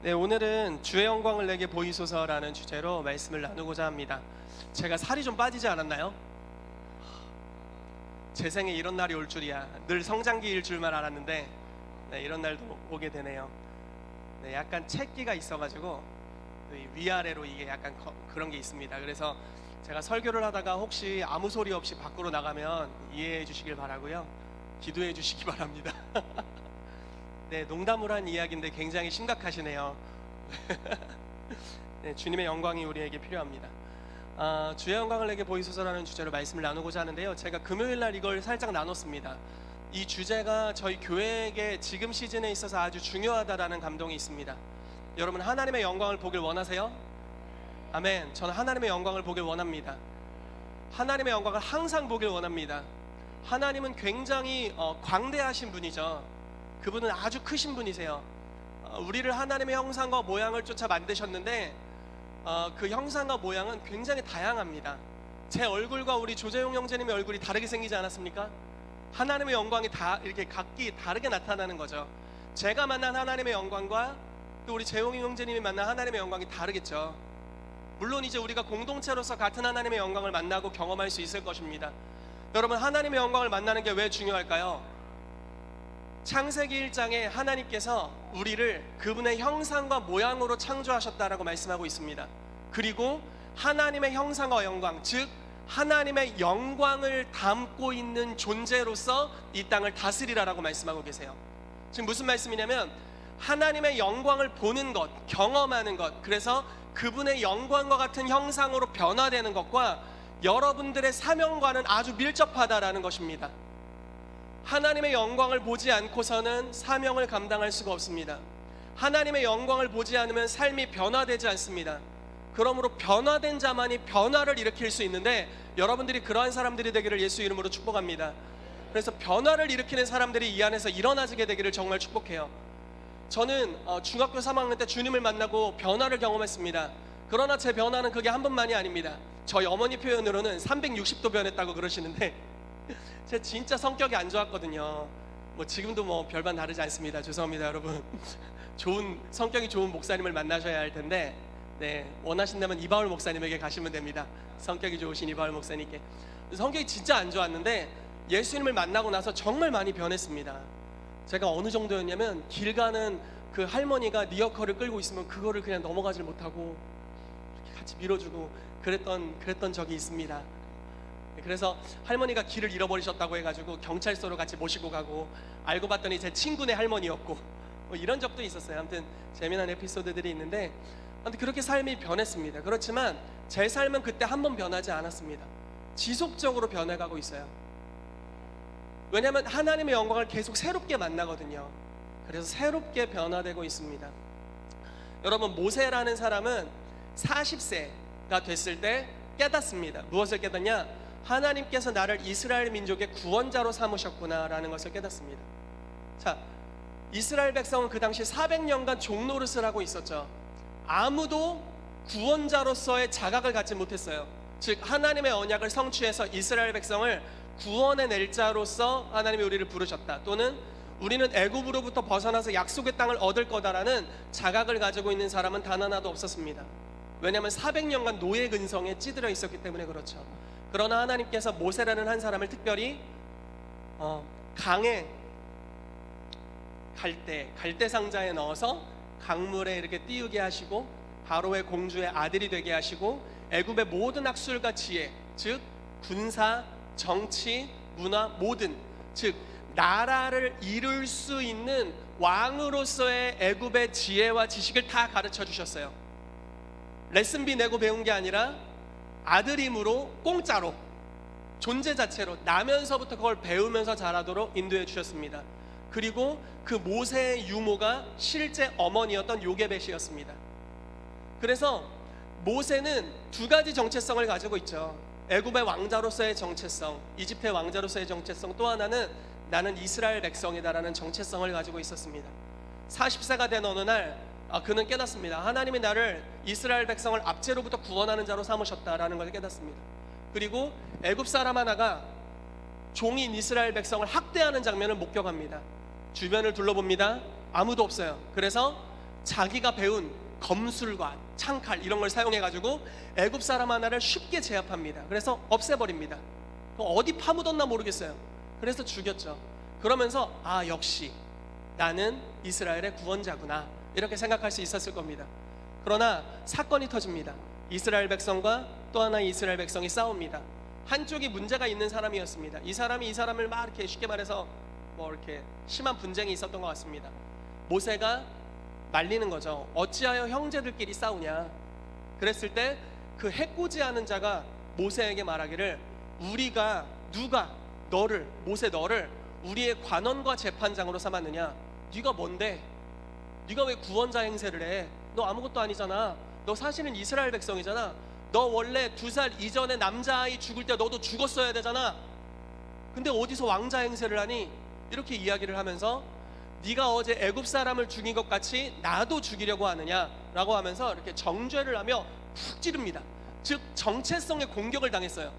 네, 오늘은 주의 영광을 내게 보이소서라는 주제로 말씀을 나누고자 합니다. 제가 살이 좀 빠지지 않았나요? 제 생에 이런 날이 올 줄이야. 늘 성장기일 줄만 알았는데 네, 이런 날도 오게 되네요. 네, 약간 채기가 있어가지고 위아래로 이게 약간 그런 게 있습니다. 그래서 제가 설교를 하다가 혹시 아무 소리 없이 밖으로 나가면 이해해 주시길 바라고요. 기도해 주시기 바랍니다. 네, 농담으로 한 이야기인데 굉장히 심각하시네요. 네, 주님의 영광이 우리에게 필요합니다. 주의 영광을 내게 보이소서라는 주제로 말씀을 나누고자 하는데요. 제가 금요일 날 이걸 살짝 나눴습니다. 이 주제가 저희 교회에게 지금 시즌에 있어서 아주 중요하다라는 감동이 있습니다. 여러분, 하나님의 영광을 보길 원하세요? 아멘. 저는 하나님의 영광을 보길 원합니다. 하나님의 영광을 항상 보길 원합니다. 하나님은 굉장히 광대하신 분이죠. 그분은 아주 크신 분이세요. 우리를 하나님의 형상과 모양을 쫓아 만드셨는데 그 형상과 모양은 굉장히 다양합니다. 제 얼굴과 우리 조재용 형제님의 얼굴이 다르게 생기지 않았습니까? 하나님의 영광이 다 이렇게 각기 다르게 나타나는 거죠. 제가 만난 하나님의 영광과 또 우리 재용이 형제님이 만난 하나님의 영광이 다르겠죠. 물론 이제 우리가 공동체로서 같은 하나님의 영광을 만나고 경험할 수 있을 것입니다. 여러분, 하나님의 영광을 만나는 게 왜 중요할까요? 창세기 1장에 하나님께서 우리를 그분의 형상과 모양으로 창조하셨다라고 말씀하고 있습니다. 그리고 하나님의 형상과 영광, 즉 하나님의 영광을 담고 있는 존재로서 이 땅을 다스리라라고 말씀하고 계세요. 지금 무슨 말씀이냐면 하나님의 영광을 보는 것, 경험하는 것, 그래서 그분의 영광과 같은 형상으로 변화되는 것과 여러분들의 사명과는 아주 밀접하다라는 것입니다. 하나님의 영광을 보지 않고서는 사명을 감당할 수가 없습니다. 하나님의 영광을 보지 않으면 삶이 변화되지 않습니다. 그러므로 변화된 자만이 변화를 일으킬 수 있는데 여러분들이 그러한 사람들이 되기를 예수 이름으로 축복합니다. 그래서 변화를 일으키는 사람들이 이 안에서 일어나게 되기를 정말 축복해요. 저는 중학교 3학년 때 주님을 만나고 변화를 경험했습니다. 그러나 제 변화는 그게 한 번만이 아닙니다. 저희 어머니 표현으로는 360도 변했다고 그러시는데 제가 진짜 성격이 안 좋았거든요. 지금도 별반 다르지 않습니다. 죄송합니다, 여러분. 성격이 좋은 목사님을 만나셔야 할 텐데, 네, 원하신다면 이바울 목사님에게 가시면 됩니다. 성격이 좋으신 이바울 목사님께. 성격이 진짜 안 좋았는데 예수님을 만나고 나서 정말 많이 변했습니다. 제가 어느 정도였냐면 길 가는 그 할머니가 리어커를 끌고 있으면 그거를 그냥 넘어가질 못하고 이렇게 같이 밀어주고 그랬던 적이 있습니다. 그래서 할머니가 길을 잃어버리셨다고 해가지고 경찰서로 같이 모시고 가고, 알고 봤더니 제 친구네 할머니였고 이런 적도 있었어요. 아무튼 재미난 에피소드들이 있는데 아무튼 그렇게 삶이 변했습니다. 그렇지만 제 삶은 그때 한 번 변하지 않았습니다. 지속적으로 변해가고 있어요. 왜냐하면 하나님의 영광을 계속 새롭게 만나거든요. 그래서 새롭게 변화되고 있습니다. 여러분, 모세라는 사람은 40세가 됐을 때 깨닫습니다. 무엇을 깨닫냐? 하나님께서 나를 이스라엘 민족의 구원자로 삼으셨구나 라는 것을 깨닫습니다. 자, 이스라엘 백성은 그 당시 400년간 종노릇을 하고 있었죠. 아무도 구원자로서의 자각을 갖지 못했어요. 즉 하나님의 언약을 성취해서 이스라엘 백성을 구원해낼 자로서 하나님이 우리를 부르셨다, 또는 우리는 애굽으로부터 벗어나서 약속의 땅을 얻을 거다라는 자각을 가지고 있는 사람은 단 하나도 없었습니다. 왜냐하면 400년간 노예 근성에 찌들어 있었기 때문에 그렇죠. 그러나 하나님께서 모세라는 한 사람을 특별히 강에 갈대 상자에 넣어서 강물에 이렇게 띄우게 하시고 바로의 공주의 아들이 되게 하시고 애굽의 모든 학술과 지혜, 즉 군사, 정치, 문화, 모든, 즉 나라를 이룰 수 있는 왕으로서의 애굽의 지혜와 지식을 다 가르쳐 주셨어요. 레슨비 내고 배운 게 아니라 아들임으로 공짜로, 존재 자체로 나면서부터 그걸 배우면서 자라도록 인도해 주셨습니다. 그리고 그 모세의 유모가 실제 어머니였던 요게벳이었습니다. 그래서 모세는 두 가지 정체성을 가지고 있죠. 애굽의 왕자로서의 정체성, 이집트의 왕자로서의 정체성, 또 하나는 나는 이스라엘 백성이다라는 정체성을 가지고 있었습니다. 40세가 된 어느 날 그는 깨닫습니다. 하나님이 나를 이스라엘 백성을 압제로부터 구원하는 자로 삼으셨다라는 걸 깨닫습니다. 그리고 애굽 사람 하나가 종인 이스라엘 백성을 학대하는 장면을 목격합니다. 주변을 둘러봅니다. 아무도 없어요. 그래서 자기가 배운 검술과 창칼 이런 걸 사용해가지고 애굽 사람 하나를 쉽게 제압합니다. 그래서 없애버립니다. 어디 파묻었나 모르겠어요. 그래서 죽였죠. 그러면서 역시 나는 이스라엘의 구원자구나 이렇게 생각할 수 있었을 겁니다. 그러나 사건이 터집니다. 이스라엘 백성과 또 하나의 이스라엘 백성이 싸웁니다. 한쪽이 문제가 있는 사람이었습니다. 이 사람이 이 사람을 막 이렇게 쉽게 말해서 이렇게 심한 분쟁이 있었던 것 같습니다. 모세가 말리는 거죠. 어찌하여 형제들끼리 싸우냐. 그랬을 때 그 해코지하는 자가 모세에게 말하기를 누가 모세 너를 우리의 관원과 재판장으로 삼았느냐. 네가 뭔데? 네가 왜 구원자 행세를 해? 너 아무것도 아니잖아. 너 사실은 이스라엘 백성이잖아. 너 원래 2살 이전에 남자아이 죽을 때 너도 죽었어야 되잖아. 근데 어디서 왕자 행세를 하니? 이렇게 이야기를 하면서 네가 어제 애굽 사람을 죽인 것 같이 나도 죽이려고 하느냐 라고 하면서 이렇게 정죄를 하며 푹 찌릅니다. 즉 정체성의 공격을 당했어요.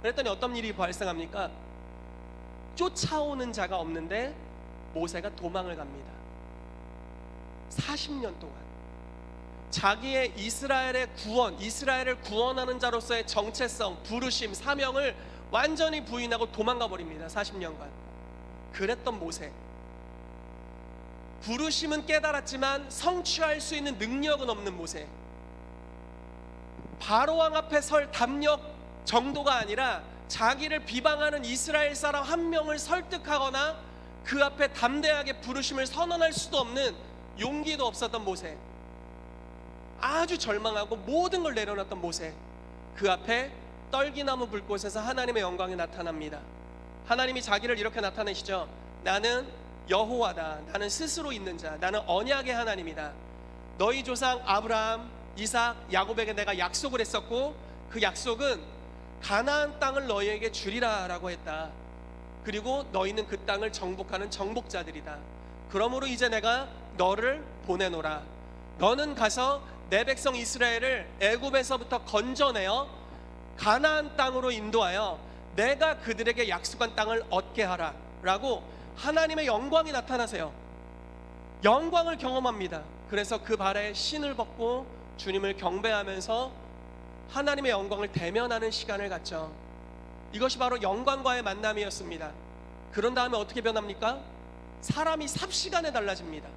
그랬더니 어떤 일이 발생합니까? 쫓아오는 자가 없는데 모세가 도망을 갑니다. 40년 동안 자기의 이스라엘의 이스라엘을 구원하는 자로서의 정체성, 부르심, 사명을 완전히 부인하고 도망가 버립니다. 40년간. 그랬던 모세. 부르심은 깨달았지만 성취할 수 있는 능력은 없는 모세. 바로왕 앞에 설 담력 정도가 아니라 자기를 비방하는 이스라엘 사람 한 명을 설득하거나 그 앞에 담대하게 부르심을 선언할 수도 없는 용기도 없었던 모세. 아주 절망하고 모든 걸 내려놨던 모세. 그 앞에 떨기나무 불꽃에서 하나님의 영광이 나타납니다. 하나님이 자기를 이렇게 나타내시죠. 나는 여호와다. 나는 스스로 있는 자. 나는 언약의 하나님이다. 너희 조상 아브라함, 이삭, 야곱에게 내가 약속을 했었고 그 약속은 가나안 땅을 너희에게 주리라 라고 했다. 그리고 너희는 그 땅을 정복하는 정복자들이다. 그러므로 이제 내가 너를 보내노라. 너는 가서 내 백성 이스라엘을 애굽에서부터 건져내어 가나안 땅으로 인도하여 내가 그들에게 약속한 땅을 얻게 하라 라고 하나님의 영광이 나타나세요. 영광을 경험합니다. 그래서 그 발에 신을 벗고 주님을 경배하면서 하나님의 영광을 대면하는 시간을 갖죠. 이것이 바로 영광과의 만남이었습니다. 그런 다음에 어떻게 변합니까? 사람이 삽시간에 달라집니다.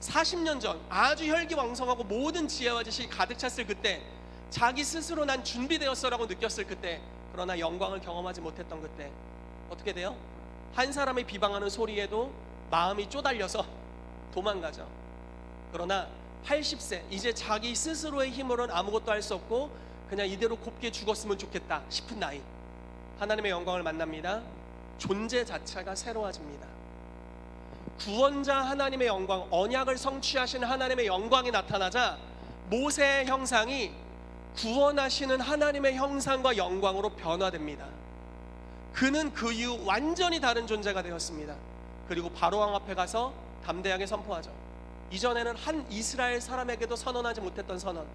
40년 전 아주 혈기왕성하고 모든 지혜와 지식이 가득 찼을 그때, 자기 스스로 난 준비되었어라고 느꼈을 그때, 그러나 영광을 경험하지 못했던 그때 어떻게 돼요? 한 사람이 비방하는 소리에도 마음이 쪼달려서 도망가죠. 그러나 80세 이제 자기 스스로의 힘으로는 아무것도 할 수 없고 그냥 이대로 곱게 죽었으면 좋겠다 싶은 나이, 하나님의 영광을 만납니다. 존재 자체가 새로워집니다. 구원자 하나님의 영광, 언약을 성취하신 하나님의 영광이 나타나자 모세의 형상이 구원하시는 하나님의 형상과 영광으로 변화됩니다. 그는 그 이후 완전히 다른 존재가 되었습니다. 그리고 바로왕 앞에 가서 담대하게 선포하죠. 이전에는 한 이스라엘 사람에게도 선언하지 못했던 선언.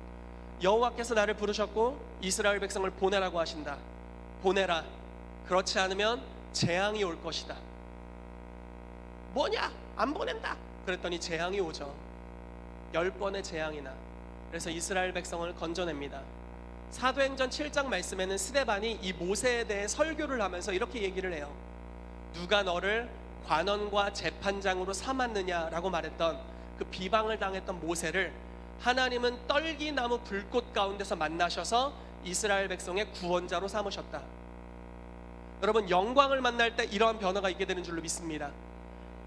여호와께서 나를 부르셨고 이스라엘 백성을 보내라고 하신다. 보내라. 그렇지 않으면 재앙이 올 것이다. 뭐냐? 안 보낸다. 그랬더니 재앙이 오죠. 10번의 재앙이나. 그래서 이스라엘 백성을 건져냅니다. 사도행전 7장 말씀에는 스데반이 이 모세에 대해 설교를 하면서 이렇게 얘기를 해요. 누가 너를 관원과 재판장으로 삼았느냐라고 말했던 그 비방을 당했던 모세를 하나님은 떨기나무 불꽃 가운데서 만나셔서 이스라엘 백성의 구원자로 삼으셨다. 여러분, 영광을 만날 때 이러한 변화가 있게 되는 줄로 믿습니다.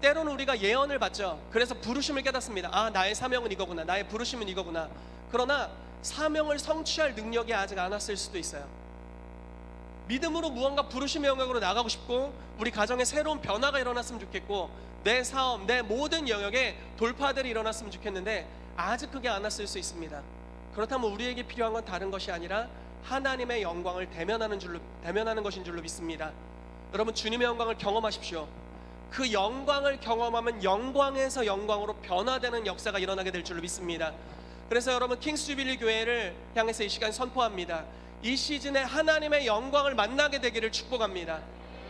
때로는 우리가 예언을 받죠. 그래서 부르심을 깨닫습니다. 아, 나의 사명은 이거구나. 나의 부르심은 이거구나. 그러나 사명을 성취할 능력이 아직 안 왔을 수도 있어요. 믿음으로 무언가 부르심의 영역으로 나가고 싶고, 우리 가정에 새로운 변화가 일어났으면 좋겠고, 내 사업, 내 모든 영역에 돌파들이 일어났으면 좋겠는데 아직 그게 안 왔을 수 있습니다. 그렇다면 우리에게 필요한 건 다른 것이 아니라 하나님의 영광을 대면하는 것인 줄로 믿습니다. 여러분, 주님의 영광을 경험하십시오. 그 영광을 경험하면 영광에서 영광으로 변화되는 역사가 일어나게 될 줄로 믿습니다. 그래서 여러분, 킹스 주빌리 교회를 향해서 이 시간 선포합니다. 이 시즌에 하나님의 영광을 만나게 되기를 축복합니다.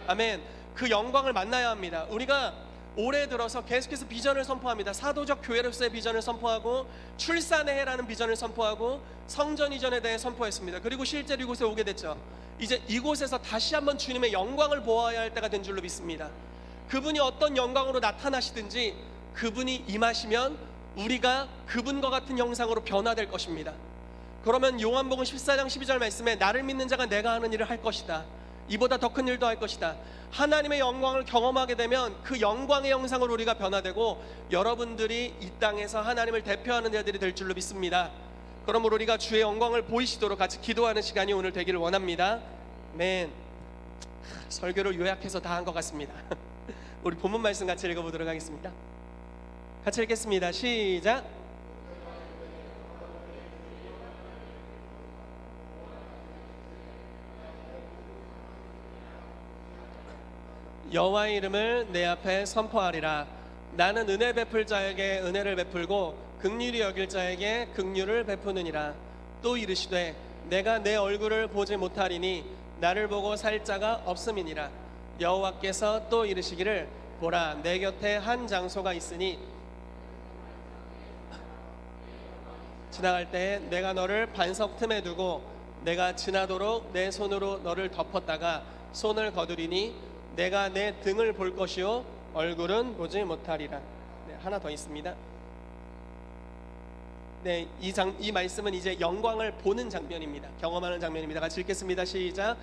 아멘. 그 영광을 만나야 합니다. 우리가 올해 들어서 계속해서 비전을 선포합니다. 사도적 교회로서의 비전을 선포하고 출산의 해라는 비전을 선포하고 성전 이전에 대해 선포했습니다. 그리고 실제로 이곳에 오게 됐죠. 이제 이곳에서 다시 한번 주님의 영광을 보아야 할 때가 된 줄로 믿습니다. 그분이 어떤 영광으로 나타나시든지 그분이 임하시면 우리가 그분과 같은 형상으로 변화될 것입니다. 그러면 요한복음 14장 12절 말씀에 나를 믿는 자가 내가 하는 일을 할 것이다, 이보다 더 큰 일도 할 것이다. 하나님의 영광을 경험하게 되면 그 영광의 형상으로 우리가 변화되고 여러분들이 이 땅에서 하나님을 대표하는 자들이 될 줄로 믿습니다. 그러므로 우리가 주의 영광을 보이시도록 같이 기도하는 시간이 오늘 되기를 원합니다. 아멘. 설교를 요약해서 다 한 것 같습니다. 우리 본문 말씀 같이 읽어보도록 하겠습니다. 같이 읽겠습니다. 시작. 여호와의 이름을 내 앞에 선포하리라. 나는 은혜 베풀 자에게 은혜를 베풀고 긍휼히 여길 자에게 긍휼을 베푸느니라. 또 이르시되 내가 내 얼굴을 보지 못하리니 나를 보고 살 자가 없음이니라. 여호와께서 또 이르시기를 보라, 내 곁에 한 장소가 있으니 지나갈 때에 내가 너를 반석 틈에 두고 내가 지나도록 내 손으로 너를 덮었다가 손을 거두리니 내가 내 등을 볼 것이요 얼굴은 보지 못하리라. 네, 하나 더 있습니다. 네, 이 말씀은 이제 영광을 보는 장면입니다. 경험하는 장면입니다. 같이 읽겠습니다. 시작.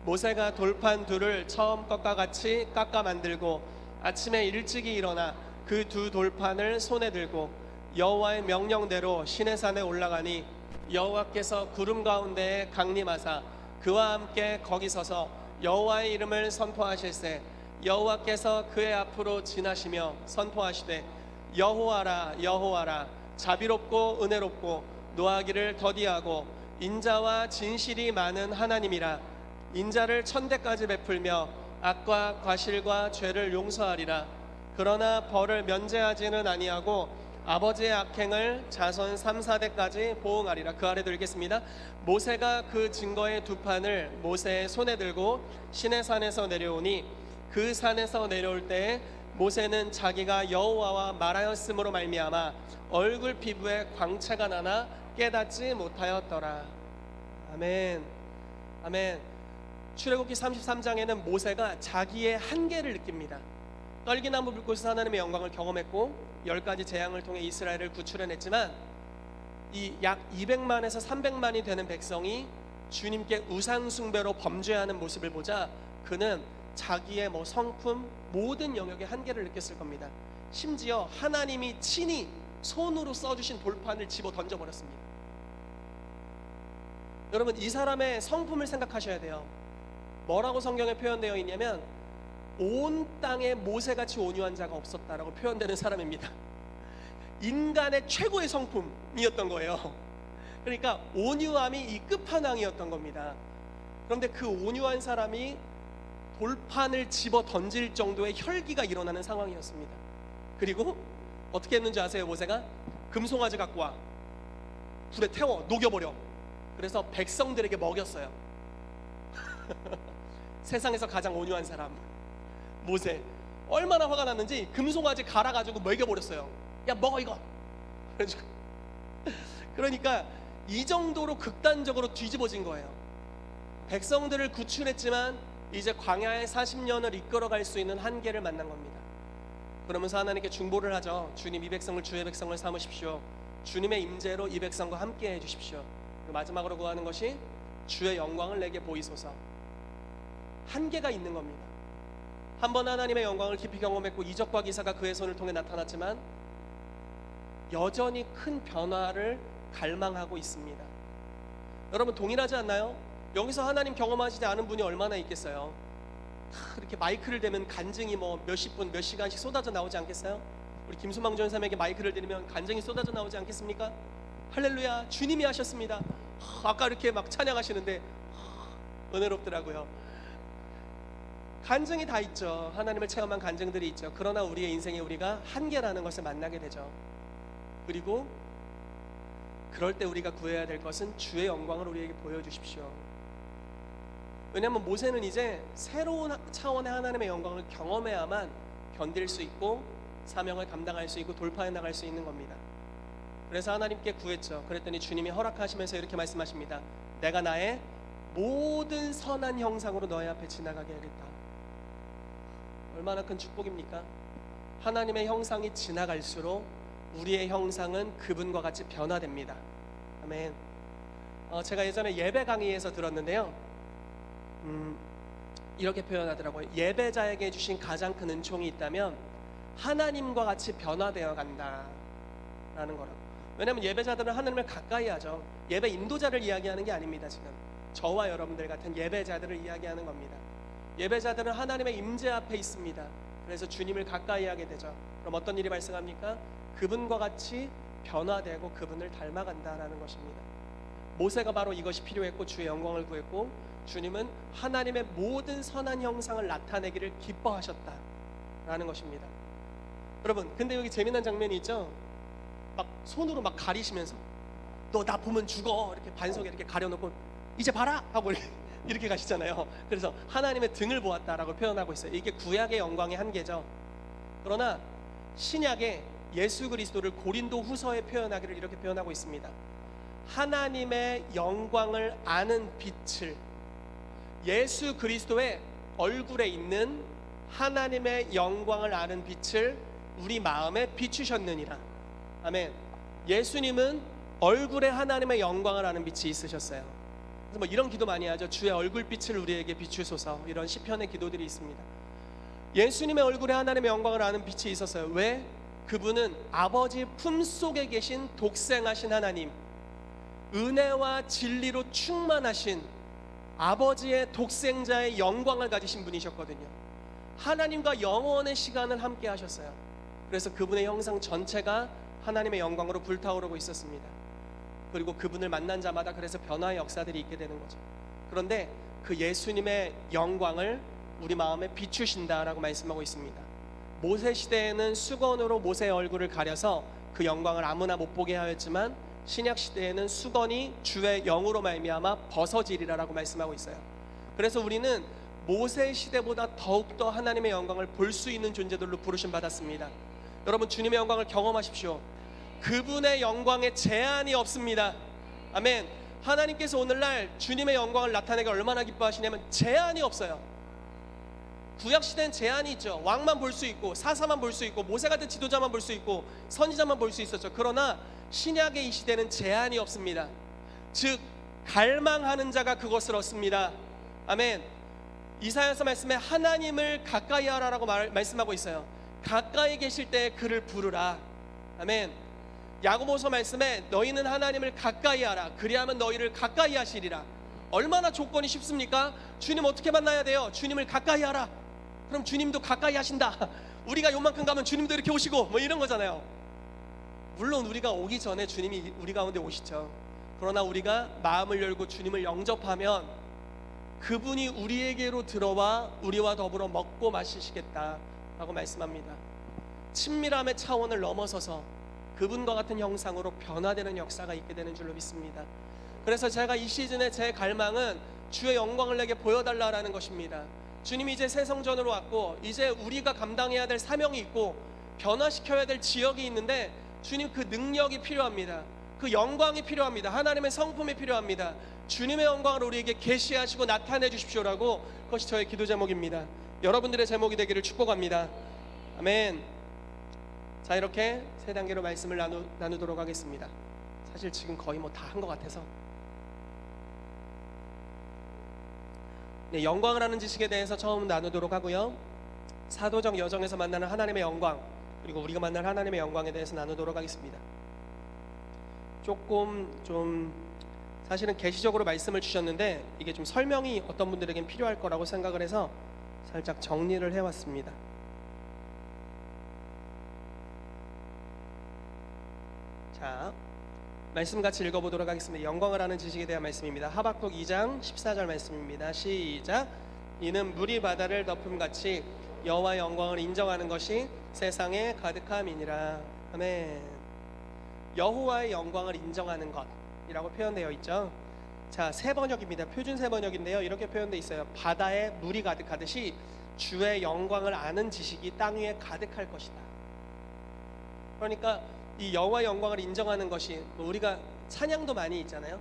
모세가 돌판 둘을 처음 것과 같이 깎아 만들고 아침에 일찍이 일어나 그 두 돌판을 손에 들고 여호와의 명령대로 시내산에 올라가니 여호와께서 구름 가운데에 강림하사 그와 함께 거기 서서 여호와의 이름을 선포하실세 여호와께서 그의 앞으로 지나시며 선포하시되 여호와라 여호와라 자비롭고 은혜롭고 노하기를 더디하고 인자와 진실이 많은 하나님이라. 인자를 천대까지 베풀며 악과 과실과 죄를 용서하리라. 그러나 벌을 면제하지는 아니하고 아버지의 악행을 자손 3, 4대까지 보응하리라. 그 아래도 읽겠습니다. 모세가 그 증거의 두 판을 모세의 손에 들고 시내산에서 내려오니 그 산에서 내려올 때에 모세는 자기가 여호와와 말하였으므로 말미암아 얼굴 피부에 광채가 나나 깨닫지 못하였더라. 아멘. 아멘. 출애굽기 33장에는 모세가 자기의 한계를 느낍니다. 떨기나무 불꽃에서 하나님의 영광을 경험했고 10가지 재앙을 통해 이스라엘을 구출해냈지만 이 약 200만에서 300만이 되는 백성이 주님께 우상 숭배로 범죄하는 모습을 보자 그는 자기의 성품 모든 영역의 한계를 느꼈을 겁니다. 심지어 하나님이 친히 손으로 써주신 돌판을 집어 던져버렸습니다. 여러분, 이 사람의 성품을 생각하셔야 돼요. 뭐라고 성경에 표현되어 있냐면 온 땅에 모세같이 온유한 자가 없었다라고 표현되는 사람입니다. 인간의 최고의 성품이었던 거예요. 그러니까 온유함이 이 끝판왕이었던 겁니다. 그런데 그 온유한 사람이 돌판을 집어 던질 정도의 혈기가 일어나는 상황이었습니다. 그리고 어떻게 했는지 아세요? 모세가 금송아지 갖고 와 불에 태워 녹여버려. 그래서 백성들에게 먹였어요. 세상에서 가장 온유한 사람 모세. 얼마나 화가 났는지 금송아지 갈아가지고 먹여버렸어요. 야, 먹어 이거. 그러니까 이 정도로 극단적으로 뒤집어진 거예요. 백성들을 구출했지만 이제 광야의 40년을 이끌어갈 수 있는 한계를 만난 겁니다. 그러면서 하나님께 중보를 하죠. 주님, 이 백성을 주의 백성을 삼으십시오. 주님의 임재로 이 백성과 함께 해주십시오. 마지막으로 구하는 것이 주의 영광을 내게 보이소서. 한계가 있는 겁니다. 한번 하나님의 영광을 깊이 경험했고 이적과 기사가 그의 손을 통해 나타났지만 여전히 큰 변화를 갈망하고 있습니다. 여러분, 동일하지 않나요? 여기서 하나님 경험하시지 않은 분이 얼마나 있겠어요? 이렇게 마이크를 대면 간증이 몇십 분, 몇 시간씩 쏟아져 나오지 않겠어요? 우리 김수망 전사님에게 마이크를 드리면 간증이 쏟아져 나오지 않겠습니까? 할렐루야, 주님이 하셨습니다. 아까 이렇게 막 찬양하시는데 은혜롭더라고요. 간증이 다 있죠. 하나님을 체험한 간증들이 있죠. 그러나 우리의 인생에 우리가 한계라는 것을 만나게 되죠. 그리고 그럴 때 우리가 구해야 될 것은 주의 영광을 우리에게 보여주십시오. 왜냐하면 모세는 이제 새로운 차원의 하나님의 영광을 경험해야만 견딜 수 있고 사명을 감당할 수 있고 돌파해 나갈 수 있는 겁니다. 그래서 하나님께 구했죠. 그랬더니 주님이 허락하시면서 이렇게 말씀하십니다. 내가 나의 모든 선한 형상으로 너희 앞에 지나가게 하겠다. 얼마나 큰 축복입니까? 하나님의 형상이 지나갈수록 우리의 형상은 그분과 같이 변화됩니다. 아멘. 제가 예전에 예배 강의에서 들었는데요. 이렇게 표현하더라고요. 예배자에게 주신 가장 큰 은총이 있다면 하나님과 같이 변화되어 간다라는 거라고. 왜냐하면 예배자들은 하나님을 가까이 하죠. 예배 인도자를 이야기하는 게 아닙니다. 지금 저와 여러분들 같은 예배자들을 이야기하는 겁니다. 예배자들은 하나님의 임재 앞에 있습니다. 그래서 주님을 가까이 하게 되죠. 그럼 어떤 일이 발생합니까? 그분과 같이 변화되고 그분을 닮아간다라는 것입니다. 모세가 바로 이것이 필요했고 주의 영광을 구했고 주님은 하나님의 모든 선한 형상을 나타내기를 기뻐하셨다라는 것입니다. 여러분, 근데 여기 재미난 장면이 있죠. 막 손으로 막 가리시면서 너 나 보면 죽어 이렇게 반석에 이렇게 가려놓고 이제 봐라 하고 이렇게 가시잖아요. 그래서 하나님의 등을 보았다라고 표현하고 있어요. 이게 구약의 영광의 한계죠. 그러나 신약에 예수 그리스도를 고린도 후서에 표현하기를 이렇게 표현하고 있습니다. 하나님의 영광을 아는 빛을, 예수 그리스도의 얼굴에 있는 하나님의 영광을 아는 빛을 우리 마음에 비추셨느니라. 아멘. 예수님은 얼굴에 하나님의 영광을 아는 빛이 있으셨어요. 그래서 뭐 이런 기도 많이 하죠. 주의 얼굴빛을 우리에게 비추소서, 이런 시편의 기도들이 있습니다. 예수님의 얼굴에 하나님의 영광을 아는 빛이 있었어요. 왜? 그분은 아버지 품속에 계신 독생하신 하나님, 은혜와 진리로 충만하신 아버지의 독생자의 영광을 가지신 분이셨거든요. 하나님과 영원의 시간을 함께 하셨어요. 그래서 그분의 형상 전체가 하나님의 영광으로 불타오르고 있었습니다. 그리고 그분을 만난 자마다 그래서 변화의 역사들이 있게 되는 거죠. 그런데 그 예수님의 영광을 우리 마음에 비추신다라고 말씀하고 있습니다. 모세 시대에는 수건으로 모세의 얼굴을 가려서 그 영광을 아무나 못 보게 하였지만 신약 시대에는 수건이 주의 영으로 말미암아 벗어지리라라고 말씀하고 있어요. 그래서 우리는 모세 시대보다 더욱더 하나님의 영광을 볼 수 있는 존재들로 부르심 받았습니다. 여러분, 주님의 영광을 경험하십시오. 그분의 영광에 제한이 없습니다. 아멘. 하나님께서 오늘날 주님의 영광을 나타내기 얼마나 기뻐하시냐면 제한이 없어요. 구약 시대는 제한이 있죠. 왕만 볼 수 있고 사사만 볼 수 있고 모세 같은 지도자만 볼 수 있고 선지자만 볼 수 있었죠. 그러나 신약의 이 시대는 제한이 없습니다. 즉 갈망하는 자가 그것을 얻습니다. 아멘. 이사야서 말씀에 하나님을 가까이 하라라고 말씀하고 있어요. 가까이 계실 때 그를 부르라. 아멘. 야고보서 말씀에 너희는 하나님을 가까이 하라. 그리하면 너희를 가까이 하시리라. 얼마나 조건이 쉽습니까? 주님 어떻게 만나야 돼요? 주님을 가까이 하라. 그럼 주님도 가까이 하신다. 우리가 요만큼 가면 주님도 이렇게 오시고 뭐 이런 거잖아요. 물론 우리가 오기 전에 주님이 우리 가운데 오시죠. 그러나 우리가 마음을 열고 주님을 영접하면 그분이 우리에게로 들어와 우리와 더불어 먹고 마시시겠다라고 말씀합니다. 친밀함의 차원을 넘어서서 그분과 같은 형상으로 변화되는 역사가 있게 되는 줄로 믿습니다. 그래서 제가 이 시즌에 제 갈망은 주의 영광을 내게 보여달라라는 것입니다. 주님이 이제 새 성전으로 왔고 이제 우리가 감당해야 될 사명이 있고 변화시켜야 될 지역이 있는데 주님 그 능력이 필요합니다. 그 영광이 필요합니다. 하나님의 성품이 필요합니다. 주님의 영광을 우리에게 계시하시고 나타내 주십시오라고, 그것이 저의 기도 제목입니다. 여러분들의 제목이 되기를 축복합니다. 아멘. 자, 이렇게 세 단계로 말씀을 나누도록 하겠습니다. 사실 지금 거의 뭐 다 한 것 같아서 네, 영광을 하는 지식에 대해서 처음 나누도록 하고요. 사도적 여정에서 만나는 하나님의 영광, 그리고 우리가 만날 하나님의 영광에 대해서 나누도록 하겠습니다. 조금 좀 사실은 계시적으로 말씀을 주셨는데 이게 좀 설명이 어떤 분들에겐 필요할 거라고 생각을 해서 살짝 정리를 해왔습니다. 자, 말씀 같이 읽어보도록 하겠습니다. 영광을 아는 지식에 대한 말씀입니다. 하박국 2장 14절 말씀입니다. 시작. 이는 물이 바다를 덮음같이 여호와의 영광을 인정하는 것이 세상에 가득함이니라. 아멘. 여호와의 영광을 인정하는 것이라고 표현되어 있죠. 자, 새 번역입니다. 표준 새 번역인데요. 이렇게 표현되어 있어요. 바다에 물이 가득하듯이 주의 영광을 아는 지식이 땅 위에 가득할 것이다. 그러니까 이 여호와의 영광을 인정하는 것이, 우리가 찬양도 많이 있잖아요.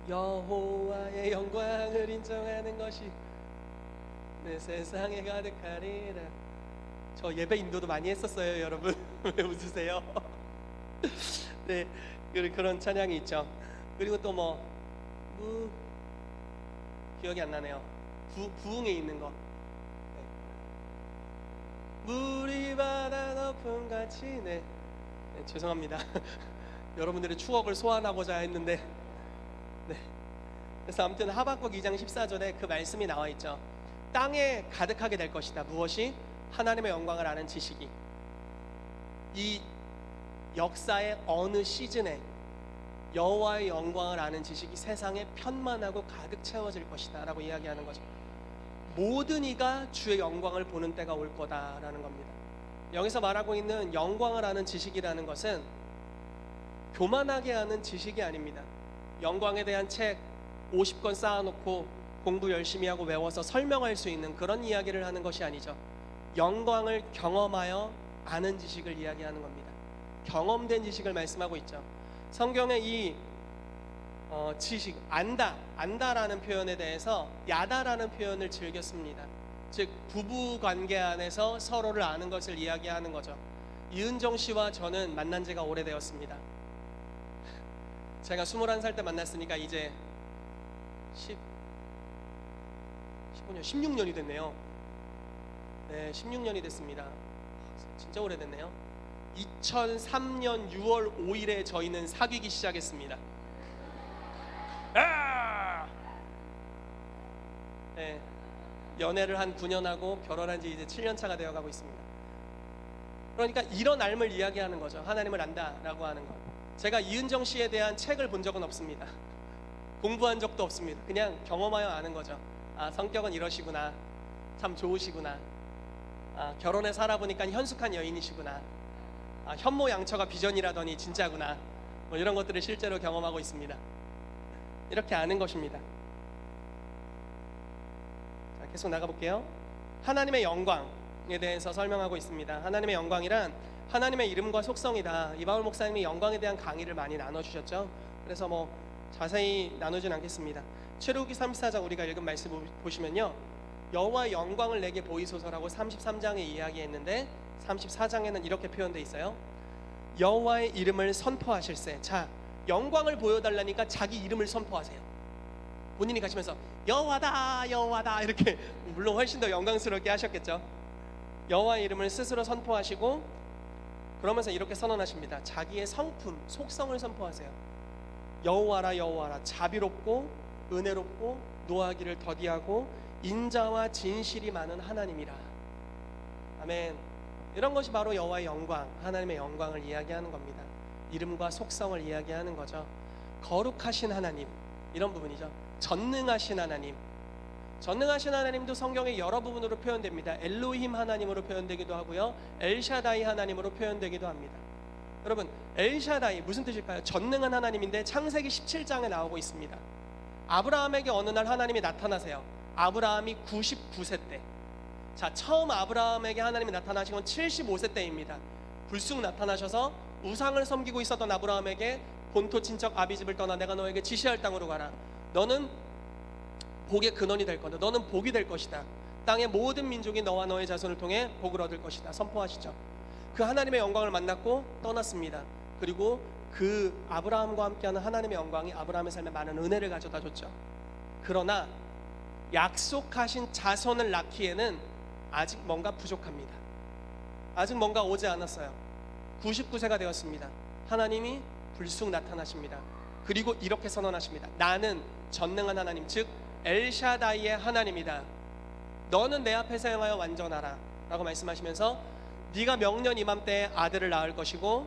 여호와의 영광을 인정하는 것이 내 세상에 가득하리라. 저 예배 인도도 많이 했었어요, 여러분. 왜 웃으세요? 네, 그런 찬양이 있죠. 그리고 또 기억이 안 나네요. 부흥에 있는 거. 네. 물이 바다 높은 같이. 네, 죄송합니다. 여러분들의 추억을 소환하고자 했는데. 네. 그래서 아무튼 하박국 2장 14절에 그 말씀이 나와 있죠. 땅에 가득하게 될 것이다. 무엇이? 하나님의 영광을 아는 지식이. 이 역사의 어느 시즌에 여호와의 영광을 아는 지식이 세상에 편만하고 가득 채워질 것이다 라고 이야기하는 거죠. 모든 이가 주의 영광을 보는 때가 올 거다라는 겁니다. 여기서 말하고 있는 영광을 아는 지식이라는 것은 교만하게 하는 지식이 아닙니다. 영광에 대한 책 50권 쌓아놓고 공부 열심히 하고 외워서 설명할 수 있는 그런 이야기를 하는 것이 아니죠. 영광을 경험하여 아는 지식을 이야기하는 겁니다. 경험된 지식을 말씀하고 있죠. 성경에 이 지식, 안다라는 표현에 대해서 야다라는 표현을 즐겨 씁니다. 즉 부부 관계 안에서 서로를 아는 것을 이야기하는 거죠. 이은정 씨와 저는 만난 지가 오래되었습니다. 제가 21살 때 만났으니까 이제 15년, 16년이 됐네요. 네, 16년이 됐습니다. 진짜 오래됐네요. 2003년 6월 5일에 저희는 사귀기 시작했습니다. 네, 연애를 한 9년 하고 결혼한 지 이제 7년 차가 되어가고 있습니다. 그러니까 이런 삶을 이야기하는 거죠. 하나님을 안다라고 하는 것. 제가 이은정 씨에 대한 책을 본 적은 없습니다. 공부한 적도 없습니다. 그냥 경험하여 아는 거죠. 아, 성격은 이러시구나. 참 좋으시구나. 아, 결혼해 살아보니까 현숙한 여인이시구나. 아, 현모양처가 비전이라더니 진짜구나. 이런 것들을 실제로 경험하고 있습니다. 이렇게 아는 것입니다. 자, 계속 나가볼게요. 하나님의 영광에 대해서 설명하고 있습니다. 하나님의 영광이란 하나님의 이름과 속성이다. 이바울 목사님이 영광에 대한 강의를 많이 나눠주셨죠. 그래서 자세히 나누진 않겠습니다. 출애굽기 34장 우리가 읽은 말씀 보시면요, 여호와의 영광을 내게 보이소서라고 33장에 이야기했는데 34장에는 이렇게 표현되어 있어요. 여호와의 이름을 선포하실세. 자, 영광을 보여달라니까 자기 이름을 선포하세요. 본인이 가시면서 여호와다 여호와다 이렇게, 물론 훨씬 더 영광스럽게 하셨겠죠. 여호와의 이름을 스스로 선포하시고 그러면서 이렇게 선언하십니다. 자기의 성품, 속성을 선포하세요. 여호와라 여호와라, 자비롭고 은혜롭고 노하기를 더디하고 인자와 진실이 많은 하나님이라. 아멘. 이런 것이 바로 여호와의 영광, 하나님의 영광을 이야기하는 겁니다. 이름과 속성을 이야기하는 거죠. 거룩하신 하나님, 이런 부분이죠. 전능하신 하나님. 전능하신 하나님도 성경의 여러 부분으로 표현됩니다. 엘로힘 하나님으로 표현되기도 하고요, 엘샤다이 하나님으로 표현되기도 합니다. 여러분, 엘샤다이 무슨 뜻일까요? 전능한 하나님인데 창세기 17장에 나오고 있습니다. 아브라함에게 어느 날 하나님이 나타나세요. 아브라함이 99세 때. 자, 처음 아브라함에게 하나님이 나타나신 건 75세 때입니다. 불쑥 나타나셔서 우상을 섬기고 있었던 아브라함에게 본토 친척 아비집을 떠나 내가 너에게 지시할 땅으로 가라. 너는 복의 근원이 될 거다. 너는 복이 될 것이다. 땅의 모든 민족이 너와 너의 자손을 통해 복을 얻을 것이다. 선포하시죠. 그 하나님의 영광을 만났고 떠났습니다. 그리고 그 아브라함과 함께하는 하나님의 영광이 아브라함의 삶에 많은 은혜를 가져다 줬죠. 그러나 약속하신 자손을 낳기에는 아직 뭔가 부족합니다. 아직 뭔가 오지 않았어요. 99세가 되었습니다. 하나님이 불쑥 나타나십니다. 그리고 이렇게 선언하십니다. 나는 전능한 하나님, 즉 엘샤다이의 하나님이다. 너는 내 앞에서 행하여 완전하라 라고 말씀하시면서 네가 명년 이맘때에 아들을 낳을 것이고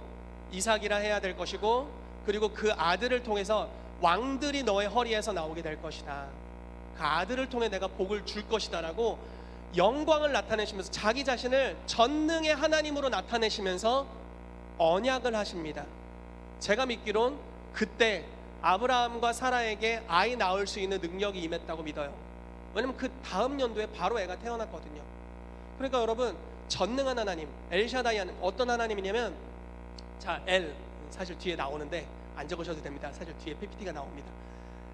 이삭이라 해야 될 것이고, 그리고 그 아들을 통해서 왕들이 너의 허리에서 나오게 될 것이다. 그 아들을 통해 내가 복을 줄 것이다 라고 영광을 나타내시면서 자기 자신을 전능의 하나님으로 나타내시면서 언약을 하십니다. 제가 믿기론 그때 아브라함과 사라에게 아이 낳을 수 있는 능력이 임했다고 믿어요. 왜냐면 그 다음 연도에 바로 애가 태어났거든요. 그러니까 여러분, 전능한 하나님, 엘샤다이 하는 어떤 하나님이냐면, 자, 엘 사실 뒤에 나오는데 안 적으셔도 됩니다. 사실 뒤에 PPT가 나옵니다.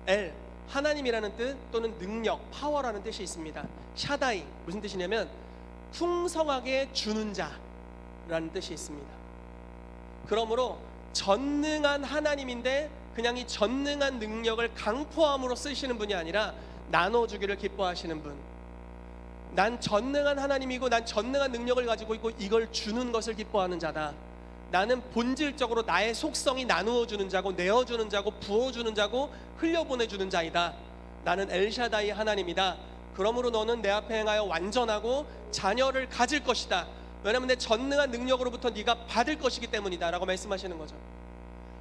엘, 하나님이라는 뜻 또는 능력, 파워라는 뜻이 있습니다. 샤다이, 무슨 뜻이냐면 풍성하게 주는 자라는 뜻이 있습니다. 그러므로 전능한 하나님인데 그냥 이 전능한 능력을 강포함으로 쓰시는 분이 아니라 나눠주기를 기뻐하시는 분. 난 전능한 하나님이고 난 전능한 능력을 가지고 있고 이걸 주는 것을 기뻐하는 자다. 나는 본질적으로 나의 속성이 나누어주는 자고 내어주는 자고 부어주는 자고 흘려보내주는 자이다. 나는 엘샤다이 하나님이다. 그러므로 너는 내 앞에 행하여 완전하고 자녀를 가질 것이다. 왜냐하면 내 전능한 능력으로부터 네가 받을 것이기 때문이다 라고 말씀하시는 거죠.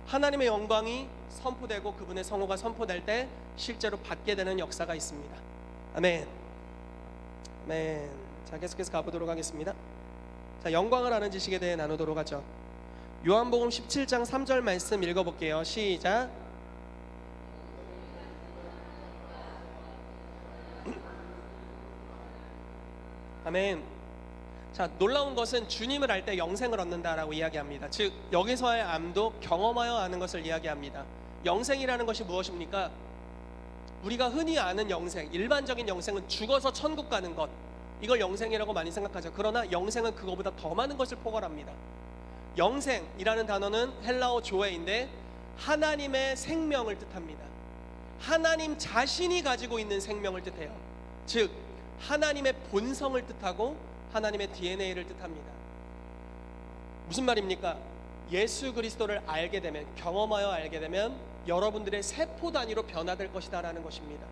하나님의 영광이 선포되고 그분의 성호가 선포될 때 실제로 받게 되는 역사가 있습니다. 아멘. 아멘. 자, 계속해서 가보도록 하겠습니다. 자, 영광을 아는 지식에 대해 나누도록 하죠. 요한복음 17장 3절 말씀 읽어볼게요. 시작. 아멘. 자, 놀라운 것은 주님을 알 때 영생을 얻는다라고 이야기합니다. 즉 여기서의 암도 경험하여 아는 것을 이야기합니다. 영생이라는 것이 무엇입니까? 우리가 흔히 아는 영생, 일반적인 영생은 죽어서 천국 가는 것, 이걸 영생이라고 많이 생각하죠. 그러나 영생은 그거보다 더 많은 것을 포괄합니다. 영생이라는 단어는 헬라어 조에인데 하나님의 생명을 뜻합니다. 하나님 자신이 가지고 있는 생명을 뜻해요. 즉 하나님의 본성을 뜻하고 하나님의 DNA를 뜻합니다. 무슨 말입니까? 예수 그리스도를 알게 되면, 경험하여 알게 되면 여러분들의 세포 단위로 변화될 것이다 라는 것입니다.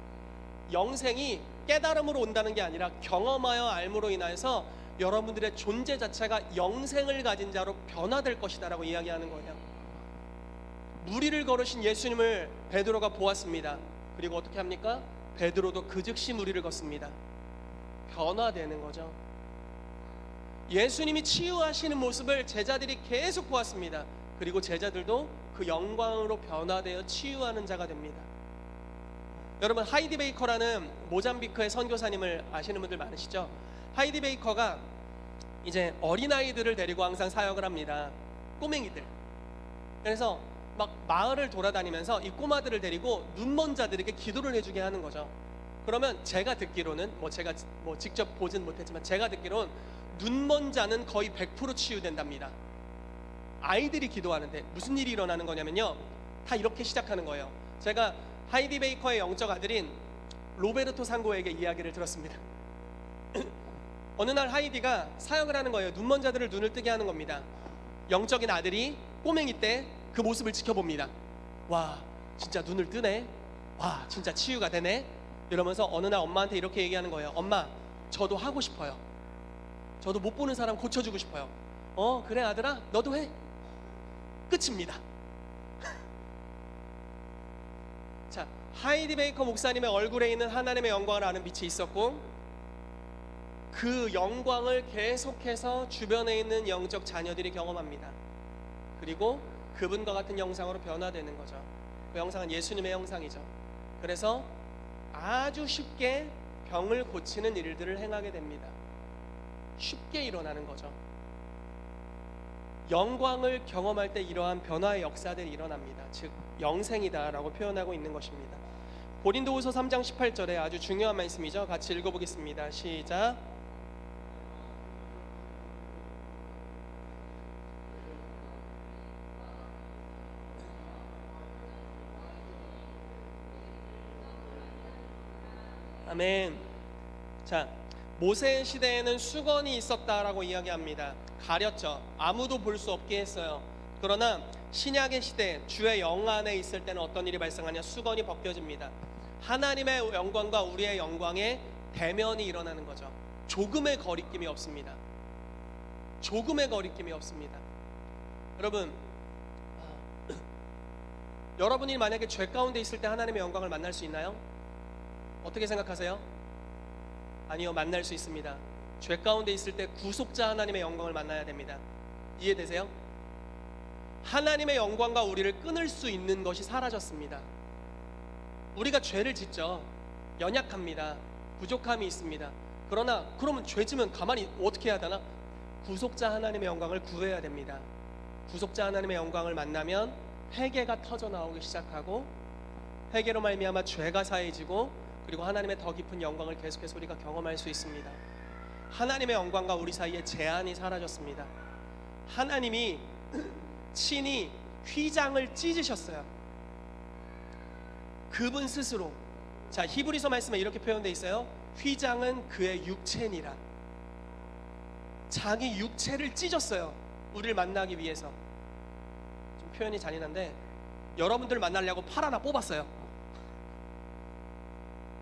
영생이 깨달음으로 온다는 게 아니라 경험하여 알므로 인하여서 여러분들의 존재 자체가 영생을 가진 자로 변화될 것이다 라고 이야기하는 거예요. 물 위를 걸으신 예수님을 베드로가 보았습니다. 그리고 어떻게 합니까? 베드로도 그 즉시 물 위를 걷습니다. 변화되는 거죠. 예수님이 치유하시는 모습을 제자들이 계속 보았습니다. 그리고 제자들도 그 영광으로 변화되어 치유하는 자가 됩니다. 여러분, 하이디 베이커라는 모잠비크의 선교사님을 아시는 분들 많으시죠? 하이디 베이커가 이제 어린아이들을 데리고 항상 사역을 합니다. 꼬맹이들. 그래서 막 마을을 돌아다니면서 이 꼬마들을 데리고 눈먼 자들에게 기도를 해주게 하는 거죠. 그러면 제가 듣기로는 제가 직접 보진 못했지만 제가 듣기로는 눈먼 자는 거의 100% 치유된답니다. 아이들이 기도하는데 무슨 일이 일어나는 거냐면요, 다 이렇게 시작하는 거예요. 제가 하이디 베이커의 영적 아들인 로베르토 상고에게 이야기를 들었습니다. 어느 날 하이디가 사역을 하는 거예요. 눈먼 자들을 눈을 뜨게 하는 겁니다. 영적인 아들이 꼬맹이 때 그 모습을 지켜봅니다. 와, 진짜 눈을 뜨네. 와, 진짜 치유가 되네. 이러면서 어느 날 엄마한테 이렇게 얘기하는 거예요. 엄마, 저도 하고 싶어요. 저도 못 보는 사람 고쳐주고 싶어요. 그래 아들아, 너도 해. 끝입니다. 자, 하이디 베이커 목사님의 얼굴에 있는 하나님의 영광을 아는 빛이 있었고, 그 영광을 계속해서 주변에 있는 영적 자녀들이 경험합니다. 그리고 그분과 같은 형상으로 변화되는 거죠. 그 형상은 예수님의 형상이죠. 그래서 아주 쉽게 병을 고치는 일들을 행하게 됩니다. 쉽게 일어나는 거죠. 영광을 경험할 때 이러한 변화의 역사들이 일어납니다. 즉 영생이다라고 표현하고 있는 것입니다. 고린도후서 3장 18절에 아주 중요한 말씀이죠. 같이 읽어보겠습니다. 시작. 아멘. 자, 모세 시대에는 수건이 있었다라고 이야기합니다. 가렸죠. 아무도 볼 수 없게 했어요. 그러나 신약의 시대, 주의 영 안에 있을 때는 어떤 일이 발생하냐? 수건이 벗겨집니다. 하나님의 영광과 우리의 영광의 대면이 일어나는 거죠. 조금의 거리낌이 없습니다. 조금의 거리낌이 없습니다. 여러분, 여러분이 만약에 죄 가운데 있을 때 하나님의 영광을 만날 수 있나요? 어떻게 생각하세요? 아니요, 만날 수 있습니다. 죄 가운데 있을 때 구속자 하나님의 영광을 만나야 됩니다. 이해되세요? 하나님의 영광과 우리를 끊을 수 있는 것이 사라졌습니다. 우리가 죄를 짓죠. 연약합니다. 부족함이 있습니다. 그러나 그러면 죄지면 가만히 어떻게 해야 되나? 구속자 하나님의 영광을 구해야 됩니다. 구속자 하나님의 영광을 만나면 회개가 터져 나오기 시작하고, 회개로 말미암아 죄가 사해지고, 그리고 하나님의 더 깊은 영광을 계속해서 우리가 경험할 수 있습니다. 하나님의 영광과 우리 사이에 제한이 사라졌습니다. 하나님이 친히 휘장을 찢으셨어요. 그분 스스로. 자, 히브리서 말씀에 이렇게 표현되어 있어요. 휘장은 그의 육체니라. 자기 육체를 찢었어요. 우리를 만나기 위해서. 좀 표현이 잔인한데 여러분들 만나려고 팔 하나 뽑았어요.